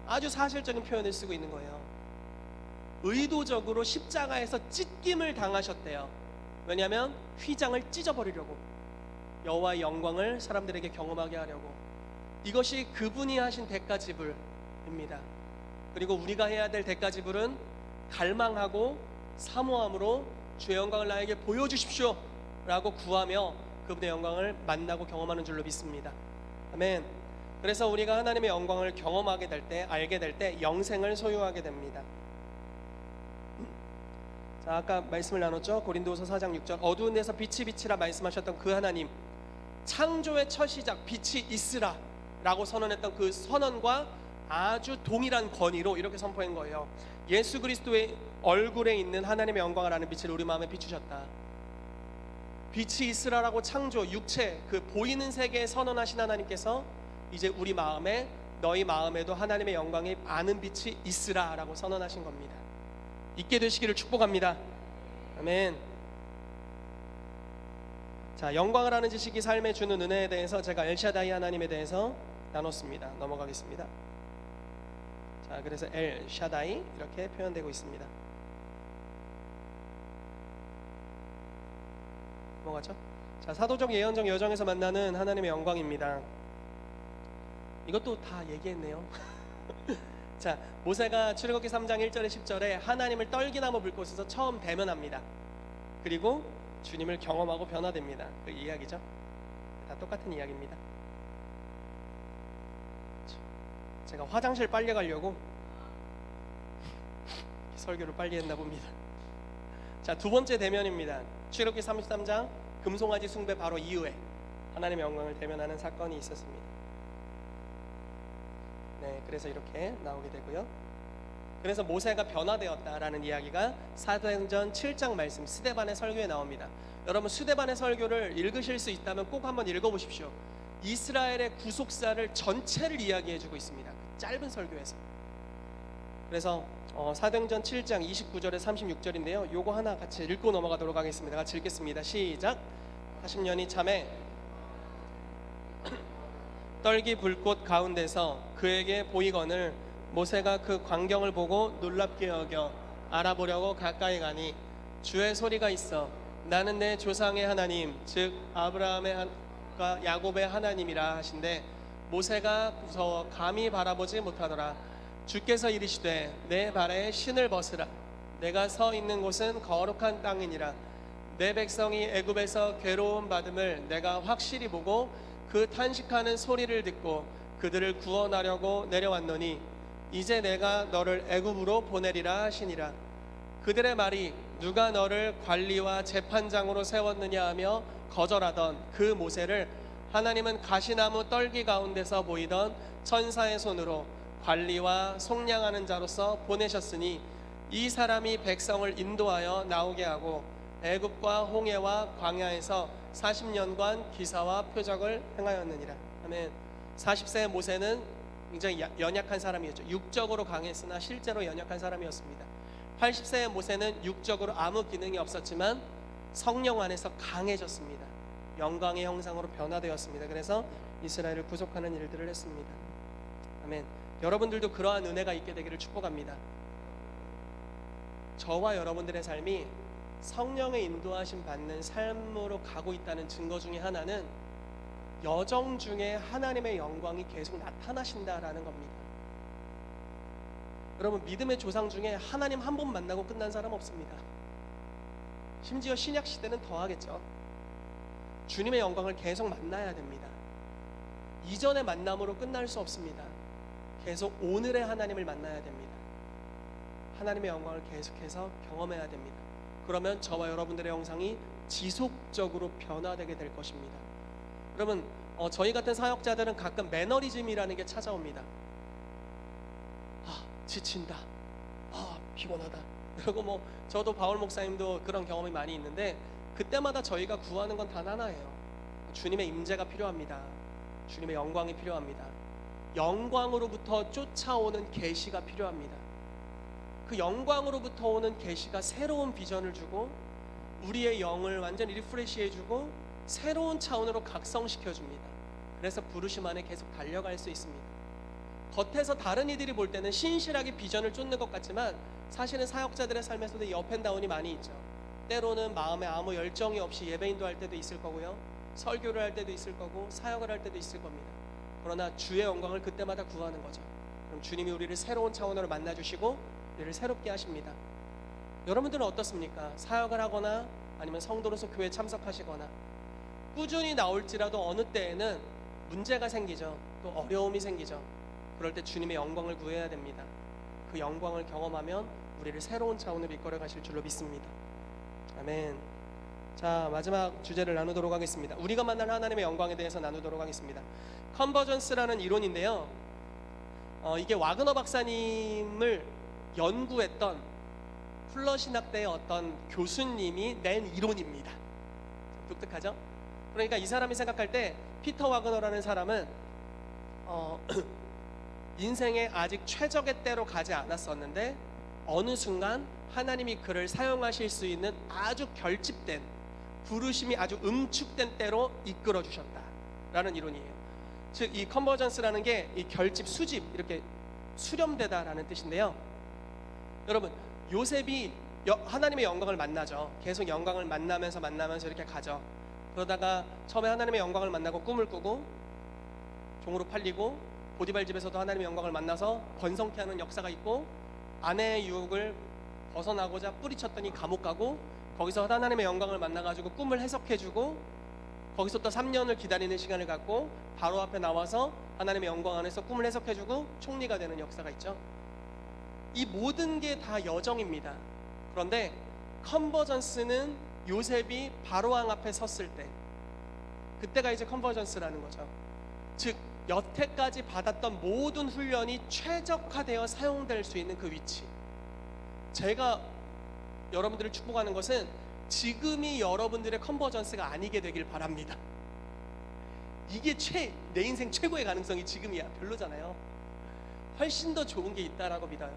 아주 사실적인 표현을 쓰고 있는 거예요. 의도적으로 십자가에서 찢김을 당하셨대요. 왜냐하면 휘장을 찢어버리려고, 여호와의 영광을 사람들에게 경험하게 하려고. 이것이 그분이 하신 대가지불입니다. 그리고 우리가 해야 될 대가지불은 갈망하고 사모함으로 주의 영광을 나에게 보여주십시오 라고 구하며 그분의 영광을 만나고 경험하는 줄로 믿습니다. 아멘. 그래서 우리가 하나님의 영광을 경험하게 될 때, 알게 될 때 영생을 소유하게 됩니다. 자, 아까 말씀을 나눴죠. 고린도후서 4장 6절, 어두운 데서 빛이 비치라 말씀하셨던 그 하나님, 창조의 첫 시작 빛이 있으라 라고 선언했던 그 선언과 아주 동일한 권위로 이렇게 선포한 거예요. 예수 그리스도의 얼굴에 있는 하나님의 영광을 아는 빛을 우리 마음에 비추셨다. 빛이 있으라라고 창조, 육체, 그 보이는 세계에 선언하신 하나님께서 이제 우리 마음에, 너희 마음에도 하나님의 영광이 아는 빛이 있으라라고 선언하신 겁니다. 있게 되시기를 축복합니다. 아멘. 자, 영광을 아는 지식이 삶에 주는 은혜에 대해서 제가 엘샤다이 하나님에 대해서 나눴습니다. 넘어가겠습니다. 자, 그래서 엘샤다이 이렇게 표현되고 있습니다. 넘어가죠. 자, 사도적 예언적 여정에서 만나는 하나님의 영광입니다. 이것도 다 얘기했네요. 자, 모세가 출애굽기 3장 1절에 10절에 하나님을 떨기나무 불꽃에서 처음 대면합니다. 그리고 주님을 경험하고 변화됩니다. 그 이야기죠. 다 똑같은 이야기입니다. 제가 화장실 빨리 가려고 설교를 빨리 했나 봅니다. 자, 두 번째 대면입니다. 출애굽기 33장 금송아지 숭배 바로 이후에 하나님의 영광을 대면하는 사건이 있었습니다. 네, 그래서 이렇게 나오게 되고요. 그래서 모세가 변화되었다라는 이야기가 사도행전 7장 말씀 스데반의 설교에 나옵니다. 여러분, 스데반의 설교를 읽으실 수 있다면 꼭 한번 읽어보십시오. 이스라엘의 구속사를 전체를 이야기해주고 있습니다. 그 짧은 설교에서. 그래서 사도행전 7장 29절에 36절인데요. 요거 하나 같이 읽고 넘어가도록 하겠습니다. 같이 읽겠습니다. 시작. 40년이 참에 떨기 불꽃 가운데서 그에게 보이거늘 모세가 그 광경을 보고 놀랍게 여겨 알아보려고 가까이 가니 주의 소리가 있어 나는 내 조상의 하나님 즉 아브라함의 야곱의 하나님이라 하신데 모세가 무서워 감히 바라보지 못하더라. 주께서 이르시되 내 발에 신을 벗으라. 내가 서 있는 곳은 거룩한 땅이니라. 내 백성이 애굽에서 괴로움 받음을 내가 확실히 보고 그 탄식하는 소리를 듣고 그들을 구원하려고 내려왔노니 이제 내가 너를 애굽으로 보내리라 하시니라. 그들의 말이 누가 너를 관리와 재판장으로 세웠느냐 하며 거절하던 그 모세를 하나님은 가시나무 떨기 가운데서 보이던 천사의 손으로 관리와 속량하는 자로서 보내셨으니 이 사람이 백성을 인도하여 나오게 하고 애굽과 홍해와 광야에서 40년간 기사와 표적을 행하였느니라. 아멘. 40세의 모세는 굉장히 연약한 사람이었죠. 육적으로 강했으나 실제로 연약한 사람이었습니다. 80세의 모세는 육적으로 아무 기능이 없었지만 성령 안에서 강해졌습니다. 영광의 형상으로 변화되었습니다. 그래서 이스라엘을 구속하는 일들을 했습니다. 아멘. 여러분들도 그러한 은혜가 있게 되기를 축복합니다. 저와 여러분들의 삶이 성령의 인도하심 받는 삶으로 가고 있다는 증거 중에 하나는 여정 중에 하나님의 영광이 계속 나타나신다라는 겁니다. 여러분, 믿음의 조상 중에 하나님 한 번 만나고 끝난 사람 없습니다. 심지어 신약 시대는 더 하겠죠. 주님의 영광을 계속 만나야 됩니다. 이전의 만남으로 끝날 수 없습니다. 계속 오늘의 하나님을 만나야 됩니다. 하나님의 영광을 계속해서 경험해야 됩니다. 그러면 저와 여러분들의 영상이 지속적으로 변화되게 될 것입니다. 여러분, 저희 같은 사역자들은 가끔 매너리즘이라는 게 찾아옵니다. 지친다, 피곤하다. 그리고 저도 바울 목사님도 그런 경험이 많이 있는데, 그때마다 저희가 구하는 건 단 하나예요. 주님의 임재가 필요합니다. 주님의 영광이 필요합니다. 영광으로부터 쫓아오는 계시가 필요합니다. 그 영광으로부터 오는 계시가 새로운 비전을 주고 우리의 영을 완전히 리프레시해주고 새로운 차원으로 각성시켜줍니다. 그래서 부르심 안에 계속 달려갈 수 있습니다. 겉에서 다른 이들이 볼 때는 신실하게 비전을 쫓는 것 같지만 사실은 사역자들의 삶에서도 이 업앤다운이 많이 있죠. 때로는 마음에 아무 열정이 없이 예배인도 할 때도 있을 거고요, 설교를 할 때도 있을 거고, 사역을 할 때도 있을 겁니다. 그러나 주의 영광을 그때마다 구하는 거죠. 그럼 주님이 우리를 새로운 차원으로 만나주시고 우리를 새롭게 하십니다. 여러분들은 어떻습니까? 사역을 하거나 아니면 성도로서 교회에 참석하시거나 꾸준히 나올지라도 어느 때에는 문제가 생기죠. 또 어려움이 생기죠. 그럴 때 주님의 영광을 구해야 됩니다. 그 영광을 경험하면 우리를 새로운 차원으로 이끌어 가실 줄로 믿습니다. 아멘. 자, 마지막 주제를 나누도록 하겠습니다. 우리가 만날 하나님의 영광에 대해서 나누도록 하겠습니다. 컨버전스라는 이론인데요, 이게 와그너 박사님을 연구했던 풀러 신학대의 어떤 교수님이 낸 이론입니다. 독특하죠? 그러니까 이 사람이 생각할 때 피터 와그너라는 사람은 인생의 아직 최적의 때로 가지 않았었는데 어느 순간 하나님이 그를 사용하실 수 있는 아주 결집된, 부르심이 아주 응축된 때로 이끌어 주셨다라는 이론이에요. 즉 이 컨버전스라는 게 이 결집, 수집, 이렇게 수렴되다라는 뜻인데요. 여러분, 요셉이 하나님의 영광을 만나죠. 계속 영광을 만나면서 이렇게 가죠. 그러다가 처음에 하나님의 영광을 만나고 꿈을 꾸고 종으로 팔리고, 보디발 집에서도 하나님의 영광을 만나서 번성케 하는 역사가 있고, 아내의 유혹을 벗어나고자 뿌리쳤더니 감옥 가고, 거기서 하나님의 영광을 만나가지고 꿈을 해석해주고, 거기서 또 3년을 기다리는 시간을 갖고 바로 앞에 나와서 하나님의 영광 안에서 꿈을 해석해주고 총리가 되는 역사가 있죠. 이 모든 게 다 여정입니다. 그런데 컨버전스는 요셉이 바로왕 앞에 섰을 때, 그때가 이제 컨버전스라는 거죠. 즉 여태까지 받았던 모든 훈련이 최적화되어 사용될 수 있는 그 위치. 제가 여러분들을 축복하는 것은 지금이 여러분들의 컨버전스가 아니게 되길 바랍니다. 이게 내 인생 최고의 가능성이 지금이야. 별로잖아요. 훨씬 더 좋은 게 있다라고 믿어요.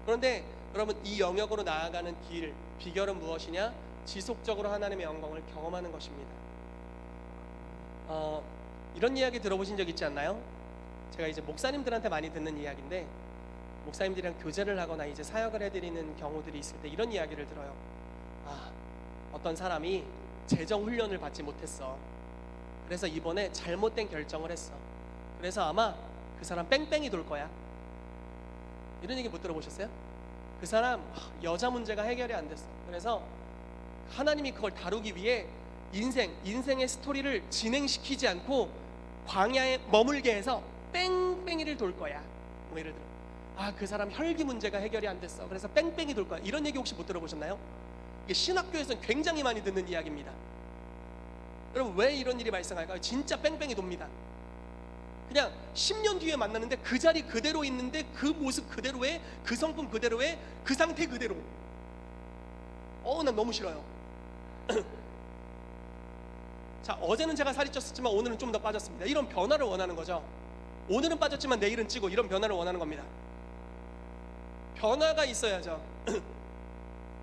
그런데 여러분, 이 영역으로 나아가는 길, 비결은 무엇이냐? 지속적으로 하나님의 영광을 경험하는 것입니다. 이런 이야기 들어보신 적 있지 않나요? 제가 이제 목사님들한테 많이 듣는 이야기인데, 목사님들이랑 교제를 하거나 이제 사역을 해드리는 경우들이 있을 때 이런 이야기를 들어요. 어떤 사람이 재정 훈련을 받지 못했어. 그래서 이번에 잘못된 결정을 했어. 그래서 아마 그 사람 뺑뺑이 돌 거야. 이런 얘기 못 들어보셨어요? 그 사람 여자 문제가 해결이 안 됐어. 그래서 하나님이 그걸 다루기 위해 인생의 스토리를 진행시키지 않고 광야에 머물게 해서 뺑뺑이를 돌 거야. 뭐 예를 들어, 그 사람 혈기 문제가 해결이 안 됐어. 그래서 뺑뺑이 돌 거야. 이런 얘기 혹시 못 들어보셨나요? 이게 신학교에서는 굉장히 많이 듣는 이야기입니다. 여러분, 왜 이런 일이 발생할까요? 진짜 뺑뺑이 돕니다. 그냥 10년 뒤에 만났는데 그 자리 그대로 있는데 그 모습 그대로에, 그 성품 그대로에, 그 상태 그대로. 난 너무 싫어요. 자, 어제는 제가 살이 쪘었지만 오늘은 좀 더 빠졌습니다. 이런 변화를 원하는 거죠. 오늘은 빠졌지만 내일은 찌고, 이런 변화를 원하는 겁니다. 변화가 있어야죠.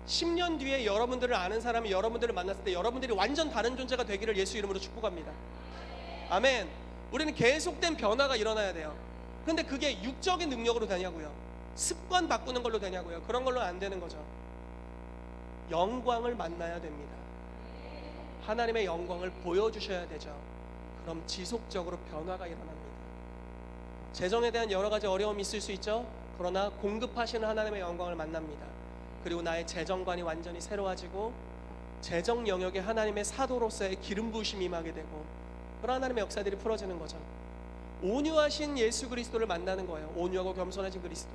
10년 뒤에 여러분들을 아는 사람이 여러분들을 만났을 때 여러분들이 완전 다른 존재가 되기를 예수 이름으로 축복합니다. 아멘. 우리는 계속된 변화가 일어나야 돼요. 근데 그게 육적인 능력으로 되냐고요? 습관 바꾸는 걸로 되냐고요? 그런 걸로 안 되는 거죠. 영광을 만나야 됩니다. 하나님의 영광을 보여주셔야 되죠. 그럼 지속적으로 변화가 일어납니다. 재정에 대한 여러 가지 어려움이 있을 수 있죠. 그러나 공급하시는 하나님의 영광을 만납니다. 그리고 나의 재정관이 완전히 새로워지고 재정 영역에 하나님의 사도로서의 기름 부으심이 임하게 되고, 그런 하나님의 역사들이 풀어지는 거죠. 온유하신 예수 그리스도를 만나는 거예요. 온유하고 겸손하신 그리스도.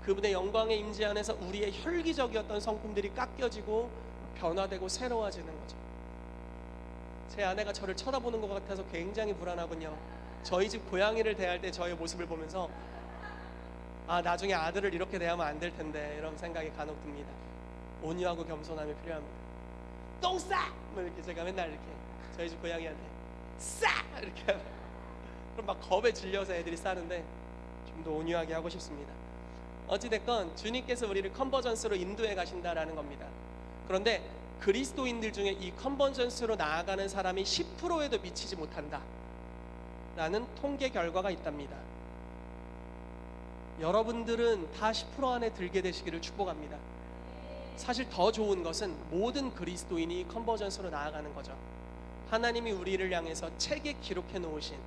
그분의 영광의 임재 안에서 우리의 혈기적이었던 성품들이 깎여지고 변화되고 새로워지는 거죠. 제 아내가 저를 쳐다보는 것 같아서 굉장히 불안하군요. 저희 집 고양이를 대할 때 저의 모습을 보면서 아, 나중에 아들을 이렇게 대하면 안 될 텐데 이런 생각이 간혹 듭니다. 온유하고 겸손함이 필요합니다. 똥 싸! 뭐 이렇게 제가 맨날 이렇게 저희 집 고양이한테 싸! 이렇게 하면 그럼 막 겁에 질려서 애들이 싸는데 좀 더 온유하게 하고 싶습니다. 어찌됐건 주님께서 우리를 컨버전스로 인도해 가신다라는 겁니다. 그런데 그리스도인들 중에 이 컨버전스로 나아가는 사람이 10%에도 미치지 못한다 라는 통계 결과가 있답니다. 여러분들은 다 10% 안에 들게 되시기를 축복합니다. 사실 더 좋은 것은 모든 그리스도인이 컨버전스로 나아가는 거죠. 하나님이 우리를 향해서 책에 기록해 놓으신,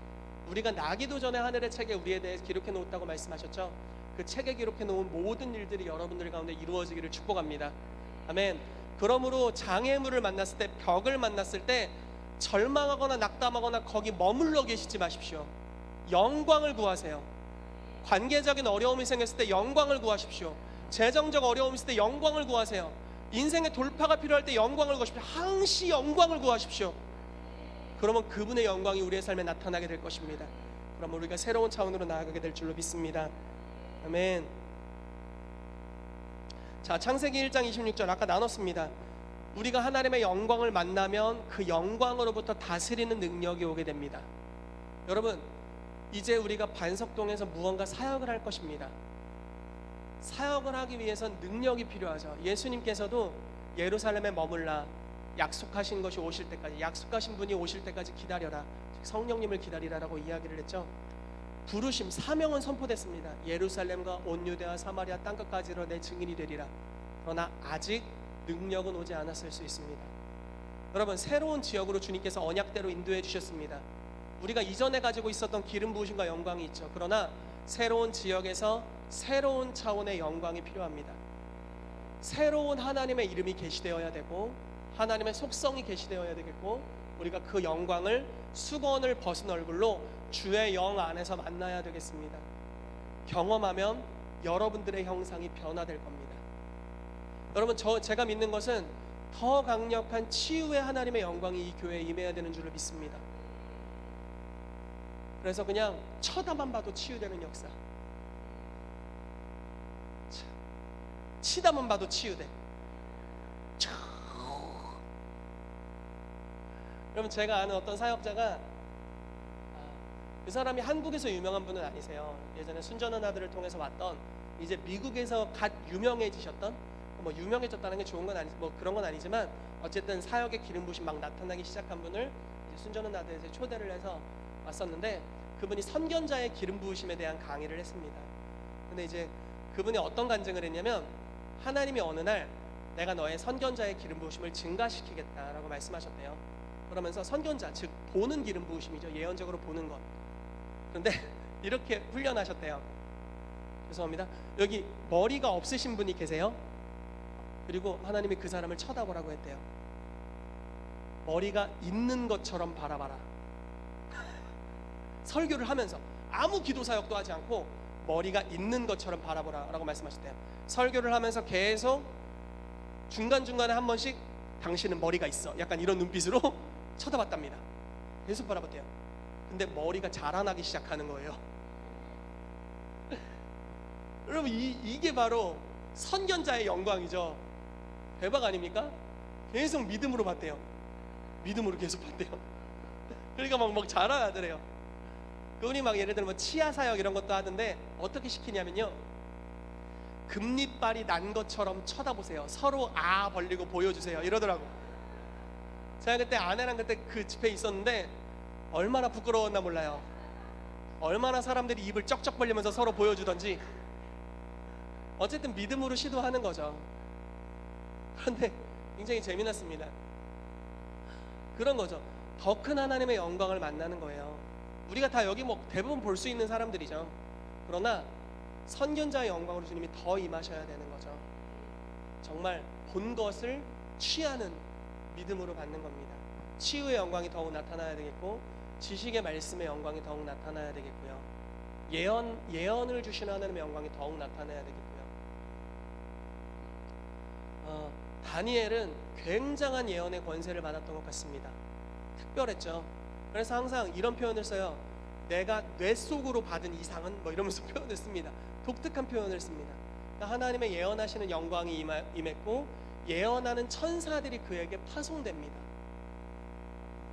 우리가 나기도 전에 하늘의 책에 우리에 대해 기록해 놓았다고 말씀하셨죠. 그 책에 기록해 놓은 모든 일들이 여러분들 가운데 이루어지기를 축복합니다. 아멘. 그러므로 장애물을 만났을 때, 벽을 만났을 때 절망하거나 낙담하거나 거기 머물러 계시지 마십시오. 영광을 구하세요. 관계적인 어려움이 생겼을 때 영광을 구하십시오. 재정적 어려움이 있을 때 영광을 구하세요. 인생의 돌파가 필요할 때 영광을 구하십시오. 항시 영광을 구하십시오. 그러면 그분의 영광이 우리의 삶에 나타나게 될 것입니다. 그러면 우리가 새로운 차원으로 나아가게 될 줄로 믿습니다. 아멘. 자, 창세기 1장 26절 아까 나눴습니다. 우리가 하나님의 영광을 만나면 그 영광으로부터 다스리는 능력이 오게 됩니다. 여러분, 이제 우리가 반석동에서 무언가 사역을 할 것입니다. 사역을 하기 위해선 능력이 필요하죠. 예수님께서도 예루살렘에 머물라, 약속하신 것이 오실 때까지, 약속하신 분이 오실 때까지 기다려라, 성령님을 기다리라라고 이야기를 했죠. 부르심, 사명은 선포됐습니다. 예루살렘과 온 유대와 사마리아 땅끝까지로 내 증인이 되리라. 그러나 아직 능력은 오지 않았을 수 있습니다. 여러분, 새로운 지역으로 주님께서 언약대로 인도해 주셨습니다. 우리가 이전에 가지고 있었던 기름 부으심과 영광이 있죠. 그러나 새로운 지역에서 새로운 차원의 영광이 필요합니다. 새로운 하나님의 이름이 계시되어야 되고, 하나님의 속성이 계시되어야 되겠고, 우리가 그 영광을 수건을 벗은 얼굴로 주의 영 안에서 만나야 되겠습니다. 경험하면 여러분들의 형상이 변화될 겁니다. 여러분, 제가 믿는 것은 더 강력한 치유의 하나님의 영광이 이 교회에 임해야 되는 줄을 믿습니다. 그래서 그냥 쳐다만 봐도 치유되는 역사, 치다만 봐도 치유돼. 여러분, 제가 아는 어떤 사역자가, 그 사람이 한국에서 유명한 분은 아니세요. 예전에 순전한 아들을 통해서 왔던, 이제 미국에서 갓 유명해지셨던, 뭐 유명해졌다는 게 좋은 건 아니, 뭐 그런 건 아니지만 어쨌든 사역의 기름 부심 막 나타나기 시작한 분을 이제 순전한 아들에서 초대를 해서 왔었는데, 그분이 선견자의 기름 부으심에 대한 강의를 했습니다. 근데 이제 그분이 어떤 간증을 했냐면, 하나님이 어느 날 내가 너의 선견자의 기름 부으심을 증가시키겠다라고 말씀하셨대요. 그러면서 선견자, 즉 보는 기름 부으심이죠. 예언적으로 보는 것. 그런데 이렇게 훈련하셨대요. 죄송합니다. 여기 머리가 없으신 분이 계세요. 그리고 하나님이 그 사람을 쳐다보라고 했대요. 머리가 있는 것처럼 바라봐라. 설교를 하면서 아무 기도 사역도 하지 않고 머리가 있는 것처럼 바라보라 라고 말씀하셨대요. 설교를 하면서 계속 중간중간에 한 번씩 당신은 머리가 있어, 약간 이런 눈빛으로 쳐다봤답니다. 계속 바라봤대요. 근데 머리가 자라나기 시작하는 거예요. 여러분, 이게 바로 선견자의 영광이죠. 대박 아닙니까? 계속 믿음으로 봤대요. 믿음으로 계속 봤대요. 그러니까 막 자라나더래요. 그분이 막 예를 들면 뭐 치아 사역 이런 것도 하던데, 어떻게 시키냐면요, 금리빨이 난 것처럼 쳐다보세요. 서로 아 벌리고 보여주세요 이러더라고. 제가 그때 아내랑 그때 그 집회에 있었는데 얼마나 부끄러웠나 몰라요. 얼마나 사람들이 입을 쩍쩍 벌리면서 서로 보여주던지. 어쨌든 믿음으로 시도하는 거죠. 그런데 굉장히 재미났습니다. 그런 거죠. 더 큰 하나님의 영광을 만나는 거예요. 우리가 다 여기 뭐 대부분 볼 수 있는 사람들이죠. 그러나 선견자의 영광으로 주님이 더 임하셔야 되는 거죠. 정말 본 것을 취하는 믿음으로 받는 겁니다. 치유의 영광이 더욱 나타나야 되겠고, 지식의 말씀의 영광이 더욱 나타나야 되겠고요. 예언을 주시는 하나님의 영광이 더욱 나타나야 되겠고요. 다니엘은 굉장한 예언의 권세를 받았던 것 같습니다. 특별했죠. 그래서 항상 이런 표현을 써요. 내가 뇌 속으로 받은 이상은 뭐 이러면서 표현을 씁니다. 독특한 표현을 씁니다. 그러니까 하나님의 예언하시는 영광이 임했고 예언하는 천사들이 그에게 파송됩니다.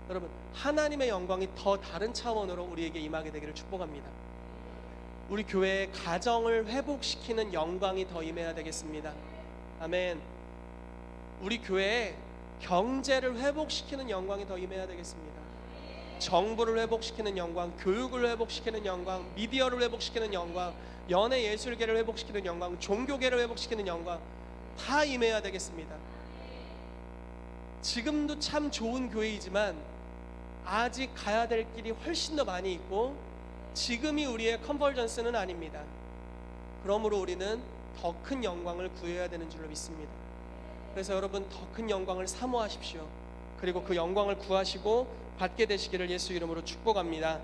여러분, 하나님의 영광이 더 다른 차원으로 우리에게 임하게 되기를 축복합니다. 우리 교회의 가정을 회복시키는 영광이 더 임해야 되겠습니다. 아멘. 우리 교회에 경제를 회복시키는 영광이 더 임해야 되겠습니다. 정부를 회복시키는 영광, 교육을 회복시키는 영광, 미디어를 회복시키는 영광, 연예 예술계를 회복시키는 영광, 종교계를 회복시키는 영광 다 임해야 되겠습니다. 지금도 참 좋은 교회이지만 아직 가야 될 길이 훨씬 더 많이 있고 지금이 우리의 컨버전스는 아닙니다. 그러므로 우리는 더 큰 영광을 구해야 되는 줄로 믿습니다. 그래서 여러분, 더 큰 영광을 사모하십시오. 그리고 그 영광을 구하시고 받게 되시기를 예수 이름으로 축복합니다.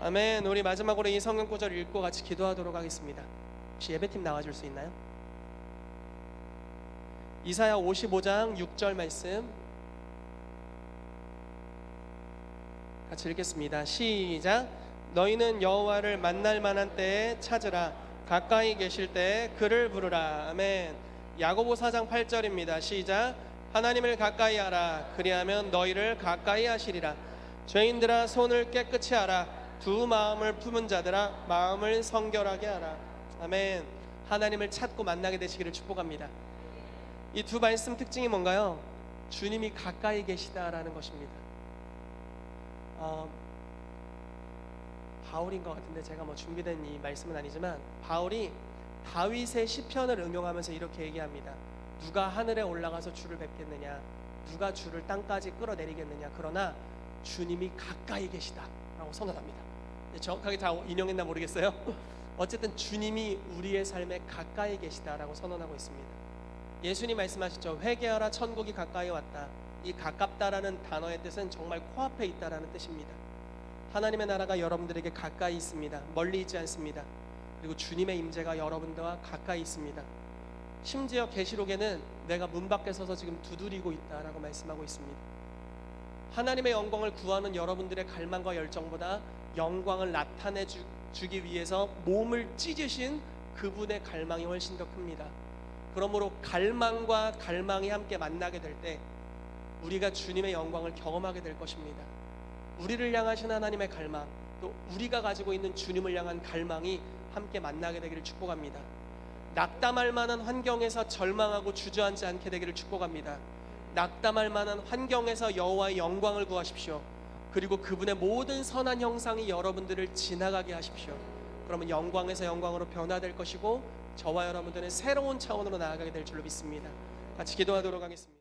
아멘. 우리 마지막으로 이 성경 구절 읽고 같이 기도하도록 하겠습니다. 혹시 예배팀 나와줄 수 있나요? 이사야 55장 6절 말씀 같이 읽겠습니다. 시작. 너희는 여호와를 만날 만한 때에 찾으라. 가까이 계실 때에 그를 부르라. 아멘. 야고보 4장 8절입니다. 시작. 하나님을 가까이 하라. 그리하면 너희를 가까이 하시리라. 죄인들아, 손을 깨끗이 하라. 두 마음을 품은 자들아, 마음을 성결하게 하라. 아멘. 하나님을 찾고 만나게 되시기를 축복합니다. 이 두 말씀 특징이 뭔가요? 주님이 가까이 계시다라는 것입니다. 바울인 것 같은데 제가 뭐 준비된 이 말씀은 아니지만 바울이 다윗의 시편을 응용하면서 이렇게 얘기합니다. 누가 하늘에 올라가서 주를 뵙겠느냐, 누가 주를 땅까지 끌어내리겠느냐, 그러나 주님이 가까이 계시다 라고 선언합니다. 정확하게 다 인용했나 모르겠어요. 어쨌든 주님이 우리의 삶에 가까이 계시다라고 선언하고 있습니다. 예수님 말씀하셨죠. 회개하라, 천국이 가까이 왔다. 이 가깝다라는 단어의 뜻은 정말 코앞에 있다라는 뜻입니다. 하나님의 나라가 여러분들에게 가까이 있습니다. 멀리 있지 않습니다. 그리고 주님의 임재가 여러분들과 가까이 있습니다. 심지어 계시록에는 내가 문 밖에 서서 지금 두드리고 있다라고 말씀하고 있습니다. 하나님의 영광을 구하는 여러분들의 갈망과 열정보다 영광을 나타내 주기 위해서 몸을 찢으신 그분의 갈망이 훨씬 더 큽니다. 그러므로 갈망과 갈망이 함께 만나게 될 때 우리가 주님의 영광을 경험하게 될 것입니다. 우리를 향하신 하나님의 갈망, 또 우리가 가지고 있는 주님을 향한 갈망이 함께 만나게 되기를 축복합니다. 낙담할 만한 환경에서 절망하고 주저앉지 않게 되기를 축복합니다. 낙담할 만한 환경에서 여호와의 영광을 구하십시오. 그리고 그분의 모든 선한 형상이 여러분들을 지나가게 하십시오. 그러면 영광에서 영광으로 변화될 것이고 저와 여러분들은 새로운 차원으로 나아가게 될 줄로 믿습니다. 같이 기도하도록 하겠습니다.